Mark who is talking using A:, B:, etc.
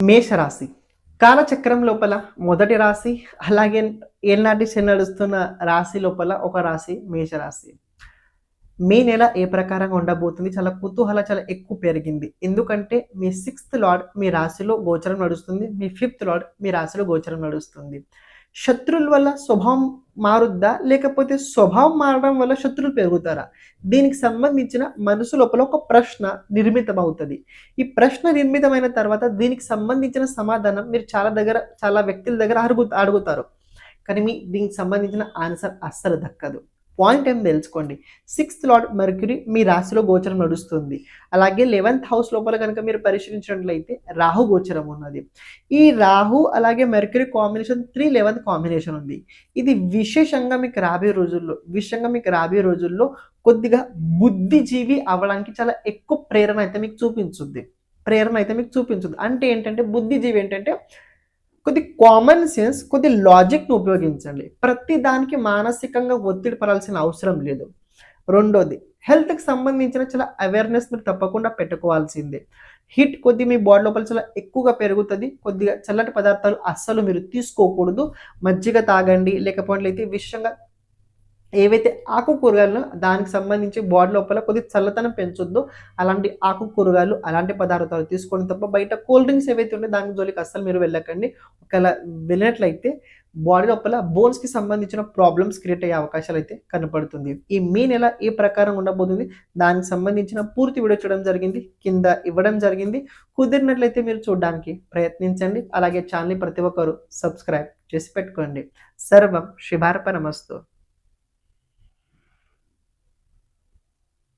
A: మేషరాశి కాలచక్రం లోపల మొదటి రాశి, అలాగే ఏళ్ళనాటి శని నడుస్తున్న రాశి లోపల ఒక రాశి మేషరాశి. మే నెల ఏ ప్రకారంగా ఉండబోతుంది? చాలా కుతూహలం చాలా ఎక్కువ పెరిగింది. ఎందుకంటే మీ 6th లార్డ్ మీ రాశిలో గోచరం నడుస్తుంది. మీ 5th లార్డ్ మీ రాశిలో గోచరం నడుస్తుంది. శత్రువుల వల్ల స్వభావం మారుద్దా? లేకపోతే స్వభావం మారడం వల్ల శత్రువులు పెరుగుతారా? దీనికి సంబంధించిన మనసు లోపల ఒక ప్రశ్న నిర్మితమవుతుంది. ఈ ప్రశ్న నిర్మితమైన తర్వాత దీనికి సంబంధించిన సమాధానం మీరు చాలా వ్యక్తుల దగ్గర అడుగుతారు. కానీ దీనికి సంబంధించిన ఆన్సర్ అస్సలు దక్కదు. పాయింట్ ఏం తెలుసుకోండి. 6th లార్డ్ మెర్క్యూరీ మీ రాశిలో గోచరం నడుస్తుంది. అలాగే 11th హౌస్ లోపల కనుక మీరు పరిశీలించినట్లయితే రాహు గోచరం ఉన్నది. ఈ రాహు అలాగే మెర్క్యూరీ కాంబినేషన్ 3-11 కాంబినేషన్ ఉంది. ఇది విశేషంగా మీకు రాబోయే రోజుల్లో కొద్దిగా బుద్ధిజీవి అవ్వడానికి చాలా ఎక్కువ ప్రేరణ అయితే మీకు చూపించుద్ది. అంటే ఏంటంటే బుద్ధిజీవి ఏంటంటే కొద్ది కామన్ సెన్స్, కొద్ది లాజిక్ను ఉపయోగించండి. ప్రతి దానికి మానసికంగా ఒత్తిడి పడాల్సిన అవసరం లేదు. రెండోది, హెల్త్కి సంబంధించిన చాలా అవేర్నెస్ మీరు తప్పకుండా పెట్టుకోవాల్సిందే. హీట్ కొద్ది మీ బాడీ లోపల చాలా ఎక్కువగా పెరుగుతుంది. కొద్దిగా చల్లటి పదార్థాలు అస్సలు మీరు తీసుకోకూడదు. మజ్జిగ తాగండి, లేకపోతే విషయంగా ఏవైతే ఆకుకూరగాయలు దానికి సంబంధించి బాడీ లోపల కొద్ది చల్లతనం పెంచొద్దు. అలాంటి ఆకుకూరగాయలు అలాంటి పదార్థాలు తీసుకోండి తప్ప బయట కూల్ డ్రింక్స్ ఏవైతే ఉన్నాయో దాని జోలికి అస్సలు మీరు వెళ్ళకండి. ఒకవేళ వెళ్ళినట్లయితే బాడీ లోపల బోన్స్కి సంబంధించిన ప్రాబ్లమ్స్ క్రియేట్ అయ్యే అవకాశాలు అయితే కనపడుతుంది. ఈ మే నెల ఏ ప్రకారం ఉండబోతుంది దానికి సంబంధించిన పూర్తి వీడియో చూడడం జరిగింది, కింద ఇవ్వడం జరిగింది. కుదిరినట్లయితే మీరు చూడడానికి ప్రయత్నించండి. అలాగే ఛానల్ని ప్రతి ఒక్కరు సబ్స్క్రైబ్ చేసి పెట్టుకోండి. సర్వం శుభార్పణమస్తు.